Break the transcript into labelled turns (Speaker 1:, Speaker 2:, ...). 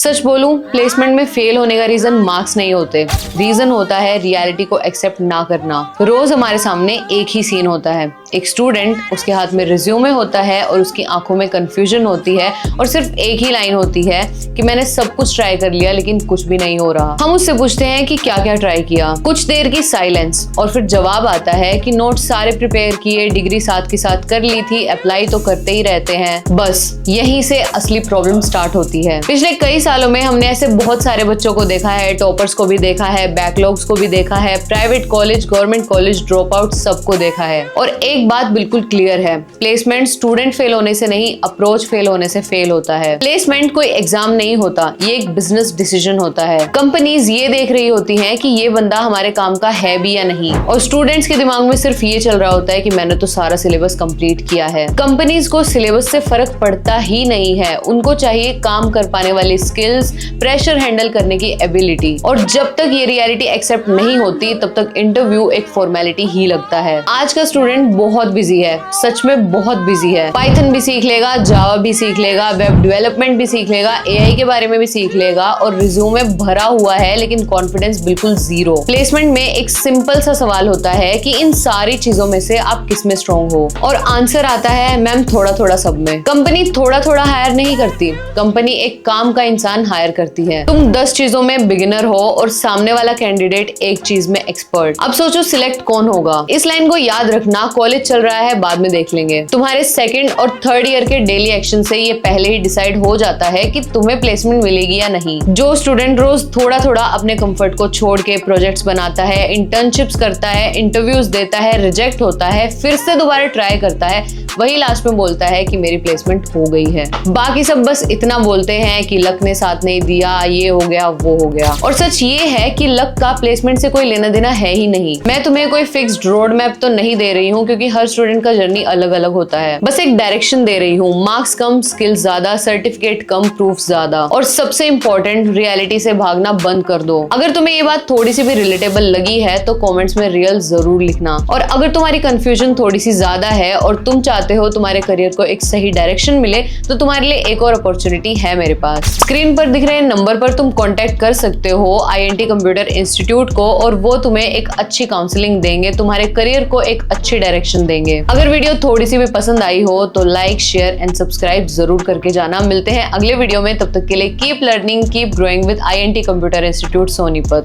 Speaker 1: सच बोलूं, प्लेसमेंट में फेल होने का रीजन मार्क्स नहीं होते, रीजन होता है रियलिटी को एक्सेप्ट ना करना। रोज हमारे सामने एक ही सीन होता है, एक स्टूडेंट, उसके हाथ में रिज्यूमे होता है और उसकी आंखों में कंफ्यूजन होती है और सिर्फ एक ही लाइन होती है कि मैंने सब कुछ ट्राई कर लिया लेकिन कुछ भी नहीं हो रहा। हम उससे पूछते हैं कि क्या क्या ट्राई किया, कुछ देर की साइलेंस और फिर जवाब आता है कि नोट्स सारे प्रिपेयर किए, डिग्री साथ के साथ कर ली थी, अप्लाई तो करते ही रहते हैं। बस यहीं से असली प्रॉब्लम स्टार्ट होती है। पिछले कई सालों में हमने ऐसे बहुत सारे बच्चों को देखा है, टॉपर्स को भी देखा है, बैकलॉग्स को भी देखा है, private college, government college, drop out सबको देखा है। और एक बात बिल्कुल क्लियर है, प्लेसमेंट स्टूडेंट फेल होने से नहीं, अप्रोच फेल होने से फेल होता है। प्लेसमेंट कोई एग्जाम नहीं होता, ये एक बिजनेस डिसीजन होता है। कंपनीज ये देख रही होती हैं कि ये बंदा हमारे काम का है भी या नहीं, और स्टूडेंट्स के दिमाग में सिर्फ ये चल रहा होता है कि मैंने तो सारा सिलेबस कंप्लीट किया है। कंपनीज को सिलेबस से फर्क पड़ता ही नहीं है, उनको चाहिए काम कर पाने वाली स्किल्स, प्रेशर हैंडल करने की एबिलिटी। और जब तक ये रियलिटी एक्सेप्ट नहीं होती तब तक इंटरव्यू एक फॉर्मेलिटी ही लगता है। आज का स्टूडेंट बहुत बिजी है, सच में बहुत बिजी है। पाइथन भी सीख लेगा, जावा भी सीख लेगा, वेब डेवलपमेंट भी सीख लेगा, एआई के बारे में भी सीख लेगा, और रिज्यूमे भरा हुआ है लेकिन कॉन्फिडेंस बिल्कुल जीरो। प्लेसमेंट में एक सिंपल सा सवाल होता है कि इन सारी चीजों में से आप किस में स्ट्रॉन्ग हो, और आंसर आता है मैम थोड़ा थोड़ा सब में। कंपनी थोड़ा थोड़ा हायर नहीं करती, कंपनी एक काम का इंसान हायर करती है। तुम 10 चीजों में बिगिनर हो और सामने वाला कैंडिडेट एक चीज में एक्सपर्ट। अब सोचो सिलेक्ट कौन होगा। इस लाइन को याद रखना, कॉलेज चल रहा है बाद में देख लेंगे। तुम्हारे सेकंड और थर्ड ईयर के डेली एक्शन से ये पहले ही डिसाइड हो जाता है कि तुम्हें प्लेसमेंट मिलेगी या नहीं। जो स्टूडेंट रोज थोड़ा थोड़ा अपने कंफर्ट को छोड़ के प्रोजेक्ट्स बनाता है, इंटर्नशिप्स करता है, इंटरव्यूज देता है, रिजेक्ट होता है, फिर से दोबारा ट्राई करता है, वही लास्ट में बोलता है कि मेरी प्लेसमेंट हो गई है। बाकी सब बस इतना बोलते हैं कि लक ने साथ नहीं दिया, ये हो गया, वो हो गया। और सच ये है कि लक का प्लेसमेंट से कोई लेना देना है ही नहीं। मैं तुम्हें कोई फिक्स्ड रोड मैप तो नहीं दे रही हूँ, क्योंकि हर स्टूडेंट का जर्नी अलग अलग होता है। बस एक डायरेक्शन दे रही हूँ, मार्क्स कम, स्किल्स ज्यादा, सर्टिफिकेट कम, प्रूफ ज्यादा। और सबसे इंपॉर्टेंट, रियलिटी से भागना बंद कर दो। अगर तुम्हें ये बात थोड़ी सी भी रिलेटेबल लगी है तो कमेंट्स में रियल जरूर लिखना। और अगर तुम्हारी कंफ्यूजन थोड़ी सी ज्यादा है और तुम चाहते हो तुम्हारे करियर को एक सही डायरेक्शन मिले, तो तुम्हारे लिए एक और अपॉर्चुनिटी है मेरे पास। स्क्रीन पर दिख रहे नंबर पर तुम कांटेक्ट कर सकते हो INT कंप्यूटर इंस्टीट्यूट को, और वो तुम्हें एक अच्छी काउंसलिंग देंगे, तुम्हारे करियर को एक अच्छी डायरेक्शन देंगे। अगर वीडियो थोड़ी सी भी पसंद आई हो तो लाइक, शेयर एंड सब्सक्राइब जरूर करके जाना। मिलते हैं अगले वीडियो में, तब तक के लिए keep learning, keep growing with INT computer institute Sonipat.